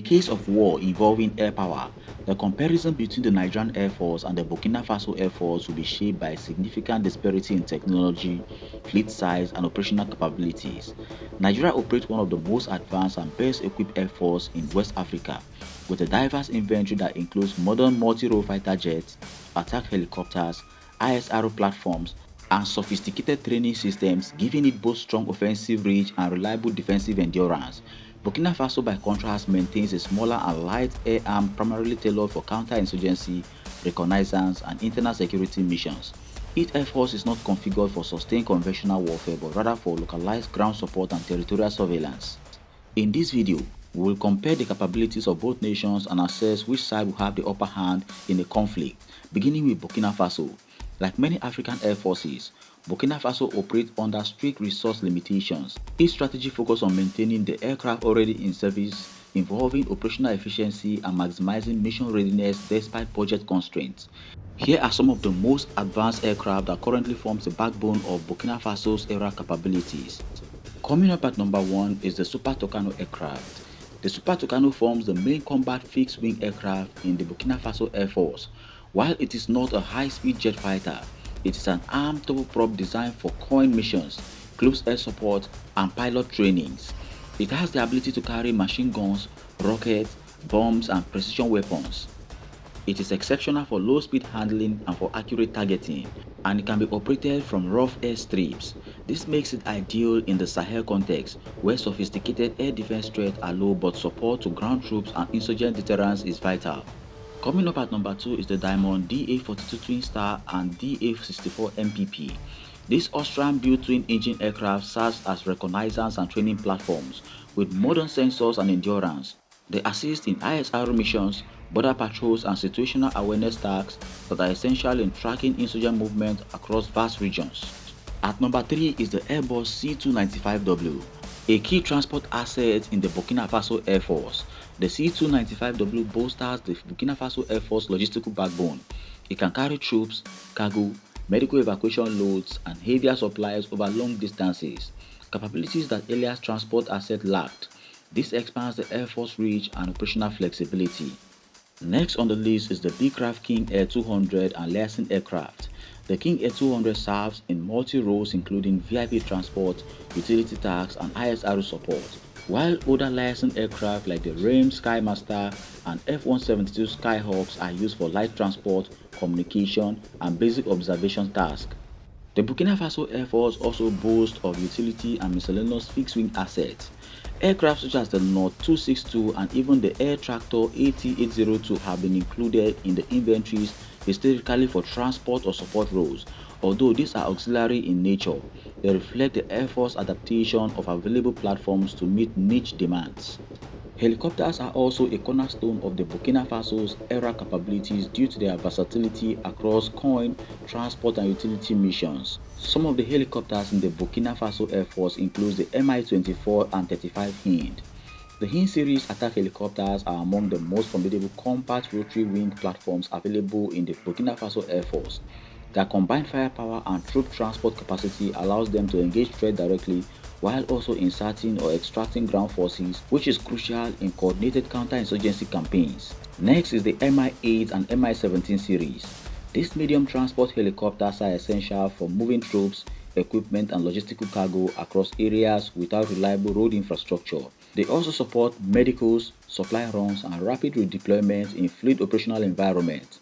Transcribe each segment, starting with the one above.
case of war involving air power, the comparison between the Nigerian Air Force and the Burkina Faso Air Force will be shaped by a significant disparity in technology, fleet size, and operational capabilities. Nigeria operates one of the most advanced and best equipped air force in West Africa, with a diverse inventory that includes modern multi-role fighter jets, attack helicopters, ISRO platforms, and sophisticated training systems, giving it both strong offensive reach and reliable defensive endurance. Burkina Faso, by contrast, maintains a smaller and light air arm primarily tailored for counterinsurgency, reconnaissance, and internal security missions. Its air force is not configured for sustained conventional warfare but rather for localized ground support and territorial surveillance. In this video, we will compare the capabilities of both nations and assess which side will have the upper hand in the conflict, beginning with Burkina Faso. Like many African air forces, Burkina Faso operates under strict resource limitations. Its strategy focuses on maintaining the aircraft already in service, involving operational efficiency and maximizing mission readiness despite budget constraints. Here are some of the most advanced aircraft that currently forms the backbone of Burkina Faso's aerial capabilities. Coming up at number 1 is the Super Tucano aircraft. The Super Tucano forms the main combat fixed-wing aircraft in the Burkina Faso Air Force. While it is not a high-speed jet fighter, it is an armed turboprop designed for COIN missions, close air support, and pilot trainings. It has the ability to carry machine guns, rockets, bombs, and precision weapons. It is exceptional for low-speed handling and for accurate targeting, and it can be operated from rough airstrips. This makes it ideal in the Sahel context, where sophisticated air defense threats are low but support to ground troops and insurgent deterrence is vital. Coming up at number 2 is the Diamond DA-42 Twin Star and DA-64 MPP. This Austrian-built twin-engine aircraft serves as reconnaissance and training platforms with modern sensors and endurance. They assist in ISR missions, border patrols, and situational awareness tasks that are essential in tracking insurgent movement across vast regions. At number 3 is the Airbus C-295W, a key transport asset in the Burkina Faso Air Force. The C-295W bolsters the Burkina Faso Air Force logistical backbone. It can carry troops, cargo, medical evacuation loads, and heavier supplies over long distances, capabilities that earlier transport assets lacked. This expands the Air Force reach and operational flexibility. Next on the list is the Beechcraft King Air 200 and liaison aircraft. The King Air 200 serves in multi-roles including VIP transport, utility tasks, and ISRO support, while older liaison aircraft like the RAM Skymaster and F-172 Skyhawks are used for light transport, communication, and basic observation tasks. The Burkina Faso Air Force also boasts of utility and miscellaneous fixed-wing assets. Aircraft such as the Nord 262 and even the Air Tractor AT-802 have been included in the inventories historically for transport or support roles. Although these are auxiliary in nature, they reflect the Air Force adaptation of available platforms to meet niche demands. Helicopters are also a cornerstone of the Burkina Faso's aerial capabilities due to their versatility across COIN, transport, and utility missions. Some of the helicopters in the Burkina Faso Air Force include the Mi-24 and 35 Hind. The Hind series attack helicopters are among the most formidable compact rotary-wing platforms available in the Burkina Faso Air Force. Their combined firepower and troop transport capacity allows them to engage threat directly while also inserting or extracting ground forces, which is crucial in coordinated counterinsurgency campaigns. Next is the Mi-8 and Mi-17 series. These medium transport helicopters are essential for moving troops, equipment, and logistical cargo across areas without reliable road infrastructure. They also support medicals, supply runs, and rapid redeployment in fluid operational environments.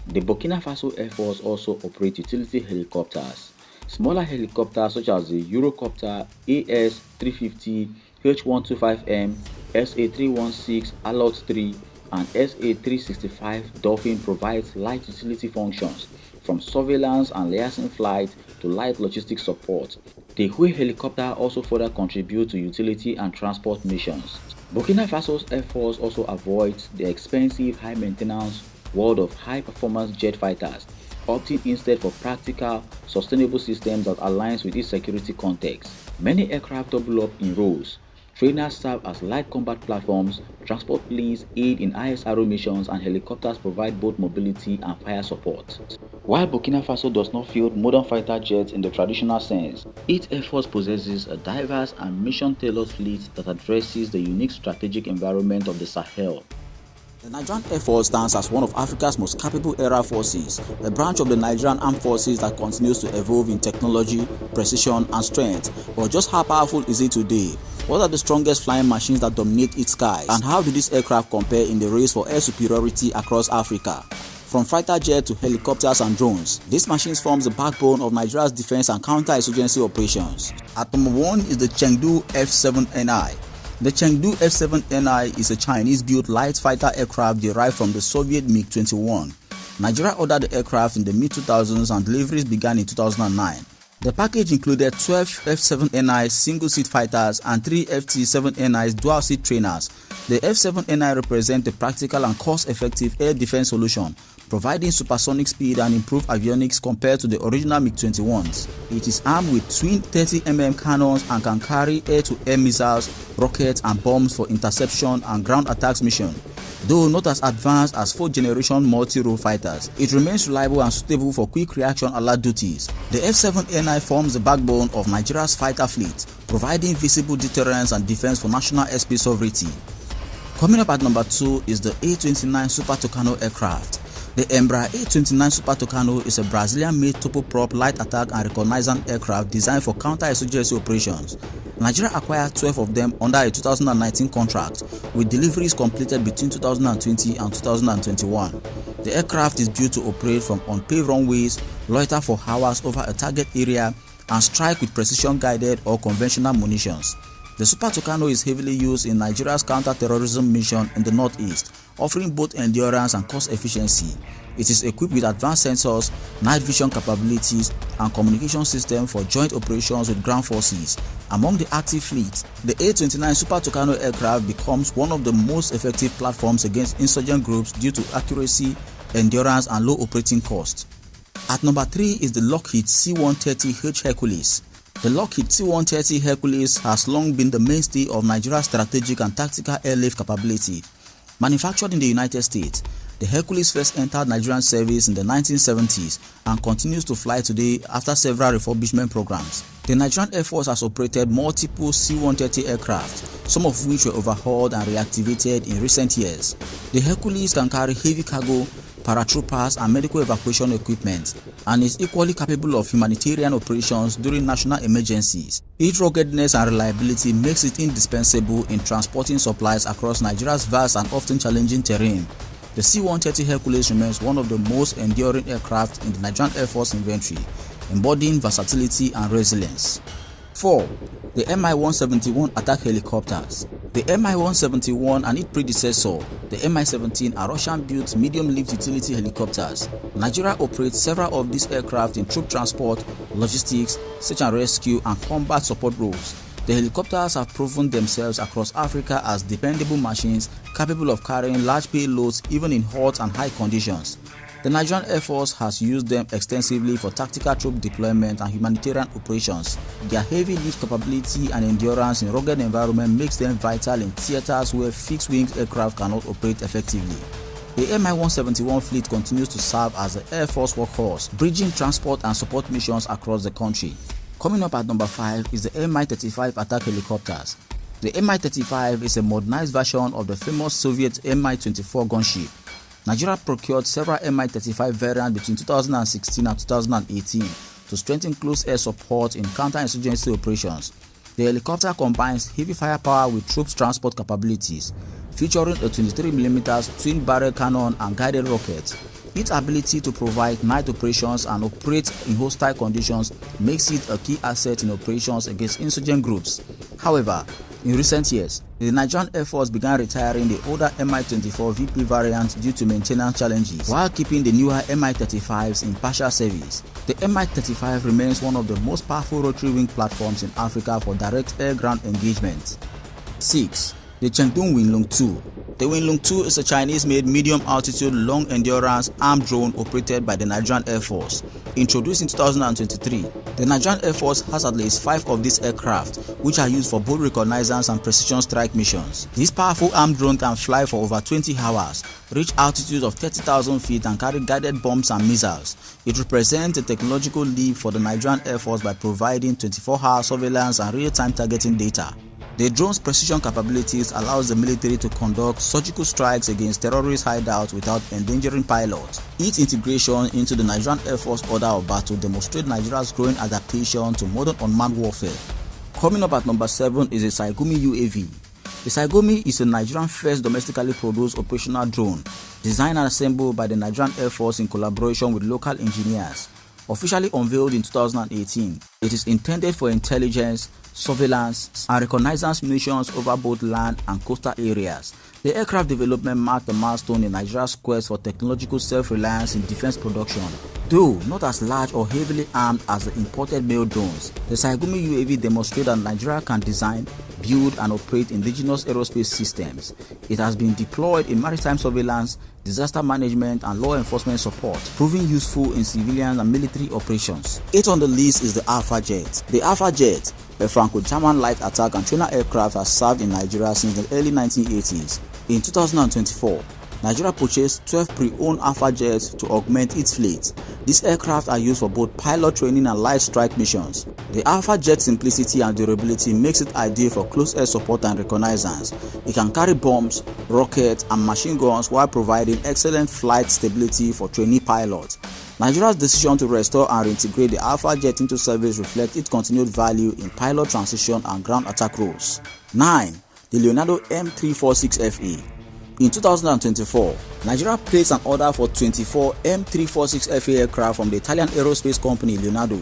The Burkina Faso Air Force also operates utility helicopters. Smaller helicopters such as the Eurocopter AS-350, H-125M, SA-316, Allox 3, and SA-365 Dolphin provides light utility functions, from surveillance and liaison flight to light logistics support. The Hui helicopter also further contributes to utility and transport missions. Burkina Faso's Air Force also avoids the expensive, high-maintenance world of high-performance jet fighters, opting instead for practical, sustainable systems that aligns with its security context. Many aircraft double up in roles, Trainers serve as light combat platforms, transport planes aid in ISRO missions, and helicopters provide both mobility and fire support. While Burkina Faso does not field modern fighter jets in the traditional sense, its Air Force possesses a diverse and mission-tailored fleet that addresses the unique strategic environment of the Sahel. The Nigerian Air Force stands as one of Africa's most capable aerial forces, a branch of the Nigerian Armed Forces that continues to evolve in technology, precision, and strength. But just how powerful is it today? What are the strongest flying machines that dominate its skies? And how do these aircraft compare in the race for air superiority across Africa? From fighter jets to helicopters and drones, these machines form the backbone of Nigeria's defense and counter-insurgency operations. At number 1 is the Chengdu F-7NI. The Chengdu F-7NI is a Chinese-built light fighter aircraft derived from the Soviet MiG-21. Nigeria ordered the aircraft in the mid-2000s and deliveries began in 2009. The package included 12 F-7NI single-seat fighters and 3 FT-7NI dual-seat trainers. The F-7NI represents a practical and cost-effective air defense solution, providing supersonic speed and improved avionics compared to the original MiG-21s. It is armed with twin 30mm cannons and can carry air-to-air missiles, rockets, and bombs for interception and ground attacks mission. Though not as advanced as 4th-generation multi-role fighters, it remains reliable and suitable for quick reaction alert duties. The F-7NI forms the backbone of Nigeria's fighter fleet, providing visible deterrence and defense for national airspace sovereignty. Coming up at number 2 is the A-29 Super Tucano aircraft. The Embraer A-29 Super Tucano is a Brazilian-made turboprop light attack and reconnaissance aircraft designed for counter-insurgency operations. Nigeria acquired 12 of them under a 2019 contract, with deliveries completed between 2020 and 2021. The aircraft is due to operate from unpaved runways, loiter for hours over a target area, and strike with precision-guided or conventional munitions. The Super Tucano is heavily used in Nigeria's counter-terrorism mission in the northeast, offering both endurance and cost efficiency. It is equipped with advanced sensors, night vision capabilities, and communication system for joint operations with ground forces. Among the active fleet, the A-29 Super Tucano aircraft becomes one of the most effective platforms against insurgent groups due to accuracy, endurance, and low operating cost. At number 3 is the Lockheed C-130H Hercules. The Lockheed C-130 Hercules has long been the mainstay of Nigeria's strategic and tactical airlift capability. Manufactured in the United States, the Hercules first entered Nigerian service in the 1970s and continues to fly today after several refurbishment programs. The Nigerian Air Force has operated multiple C-130 aircraft, some of which were overhauled and reactivated in recent years. The Hercules can carry heavy cargo, paratroopers, and medical evacuation equipment, and is equally capable of humanitarian operations during national emergencies. Its ruggedness and reliability makes it indispensable in transporting supplies across Nigeria's vast and often challenging terrain. The C-130 Hercules remains one of the most enduring aircraft in the Nigerian Air Force inventory, embodying versatility and resilience. 4. The Mi-171 attack helicopters. The Mi-171 and its predecessor, the Mi-17, are Russian-built medium-lift utility helicopters. Nigeria operates several of these aircraft in troop transport, logistics, search and rescue, and combat support roles. The helicopters have proven themselves across Africa as dependable machines capable of carrying large payloads even in hot and high conditions. The Nigerian Air Force has used them extensively for tactical troop deployment and humanitarian operations. Their heavy lift capability and endurance in rugged environment makes them vital in theaters where fixed-wing aircraft cannot operate effectively. The Mi-171 fleet continues to serve as the Air Force workhorse, bridging transport and support missions across the country. Coming up at number 5 is the Mi-35 attack helicopters. The Mi-35 is a modernized version of the famous Soviet Mi-24 gunship. Nigeria procured several Mi-35 variants between 2016 and 2018 to strengthen close air support in counter-insurgency operations. The helicopter combines heavy firepower with troops transport capabilities, featuring a 23mm twin-barrel cannon and guided rockets. Its ability to provide night operations and operate in hostile conditions makes it a key asset in operations against insurgent groups. However, in recent years, the Nigerian Air Force began retiring the older Mi-24 VP variant due to maintenance challenges, while keeping the newer Mi-35s in partial service. The Mi-35 remains one of the most powerful rotary wing platforms in Africa for direct air-ground engagement. 6. The Chengdung Winlong 2. The Winlong 2 is a Chinese-made medium-altitude, long-endurance armed drone operated by the Nigerian Air Force. Introduced in 2023, the Nigerian Air Force has at least 5 of these aircraft, which are used for both reconnaissance and precision strike missions. This powerful armed drone can fly for over 20 hours, reach altitudes of 30,000 feet and carry guided bombs and missiles. It represents a technological leap for the Nigerian Air Force by providing 24-hour surveillance and real-time targeting data. The drone's precision capabilities allows the military to conduct surgical strikes against terrorist hideouts without endangering pilots. Its integration into the Nigerian Air Force order of battle demonstrates Nigeria's growing adaptation to modern unmanned warfare. Coming up at number 7 is the Saigumi UAV. The Saigumi is a Nigerian first domestically produced operational drone, designed and assembled by the Nigerian Air Force in collaboration with local engineers. Officially unveiled in 2018, it is intended for intelligence, surveillance, and reconnaissance missions over both land and coastal areas. The aircraft development marked a milestone in Nigeria's quest for technological self-reliance in defense production. Though not as large or heavily armed as the imported male drones, the Saigumi UAV demonstrates that Nigeria can design, build, and operate indigenous aerospace systems. It has been deployed in maritime surveillance, disaster management, and law enforcement support, proving useful in civilian and military operations. 8th on the list is the Alpha Jet. The Alpha Jet, a Franco-German light attack and trainer aircraft, has served in Nigeria since the early 1980s. In 2024, Nigeria purchased 12 pre-owned Alpha Jets to augment its fleet. These aircraft are used for both pilot training and light strike missions. The Alpha Jet's simplicity and durability makes it ideal for close air support and reconnaissance. It can carry bombs, rockets, and machine guns while providing excellent flight stability for trainee pilots. Nigeria's decision to restore and reintegrate the Alpha Jet into service reflects its continued value in pilot transition and ground attack roles. 9. The Leonardo M346FA. In 2024, Nigeria placed an order for 24 M346FA aircraft from the Italian aerospace company Leonardo.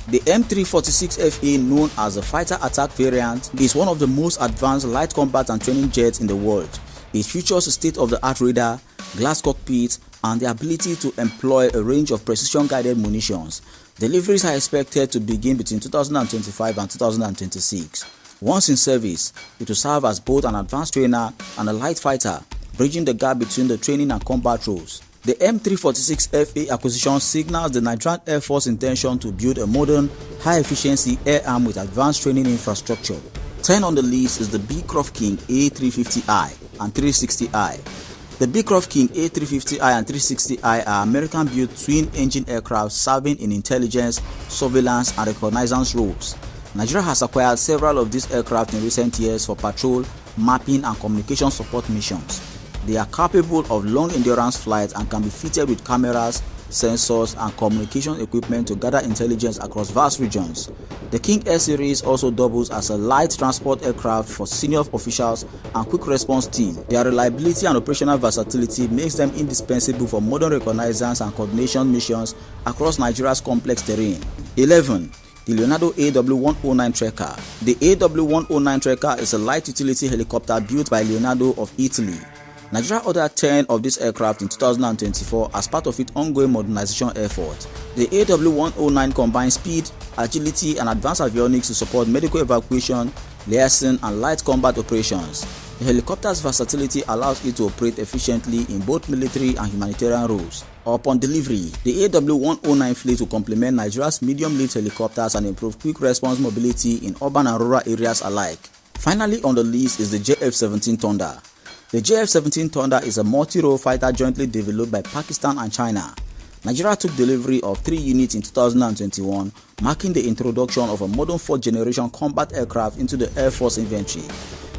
The M346FA, known as the fighter attack variant, is one of the most advanced light combat and training jets in the world. It features a state-of-the-art radar, glass cockpit, and the ability to employ a range of precision-guided munitions. Deliveries are expected to begin between 2025 and 2026. Once in service, it will serve as both an advanced trainer and a light fighter, bridging the gap between the training and combat roles. The M346FA acquisition signals the Nigerian Air Force intention to build a modern, high-efficiency air arm with advanced training infrastructure. 10 on the list is the Beecroft King A350i and 360i. The Beecroft King A350i and 360i are American-built twin-engine aircraft serving in intelligence, surveillance, and reconnaissance roles. Nigeria has acquired several of these aircraft in recent years for patrol, mapping, and communication support missions. They are capable of long-endurance flights and can be fitted with cameras, sensors, and communication equipment to gather intelligence across vast regions. The King Air series also doubles as a light transport aircraft for senior officials and quick response team. Their reliability and operational versatility makes them indispensable for modern reconnaissance and coordination missions across Nigeria's complex terrain. 11. The Leonardo AW109 Trekker. The AW109 Trekker is a light utility helicopter built by Leonardo of Italy. Nigeria ordered 10 of these aircraft in 2024 as part of its ongoing modernization effort. The AW109 combines speed, agility, and advanced avionics to support medical evacuation, liaison, and light combat operations. The helicopter's versatility allows it to operate efficiently in both military and humanitarian roles. Upon delivery, the AW109 fleet will complement Nigeria's medium-lift helicopters and improve quick response mobility in urban and rural areas alike. Finally on the list is the JF-17 Thunder. The JF-17 Thunder is a multi-role fighter jointly developed by Pakistan and China. Nigeria took delivery of 3 units in 2021, marking the introduction of a modern 4th-generation combat aircraft into the Air Force inventory.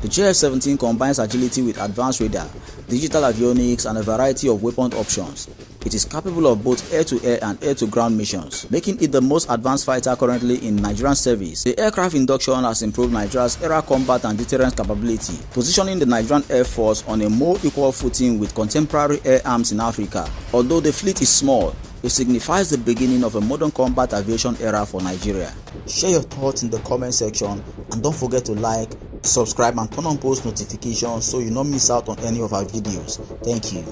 The JF-17 combines agility with advanced radar, digital avionics, and a variety of weapon options. It is capable of both air-to-air and air-to-ground missions, making it the most advanced fighter currently in Nigerian service. The aircraft induction has improved Nigeria's air combat and deterrence capability, positioning the Nigerian Air Force on a more equal footing with contemporary air arms in Africa. Although the fleet is small, it signifies the beginning of a modern combat aviation era for Nigeria. Share your thoughts in the comment section and don't forget to like, subscribe, and turn on post notifications so you don't miss out on any of our videos. Thank you.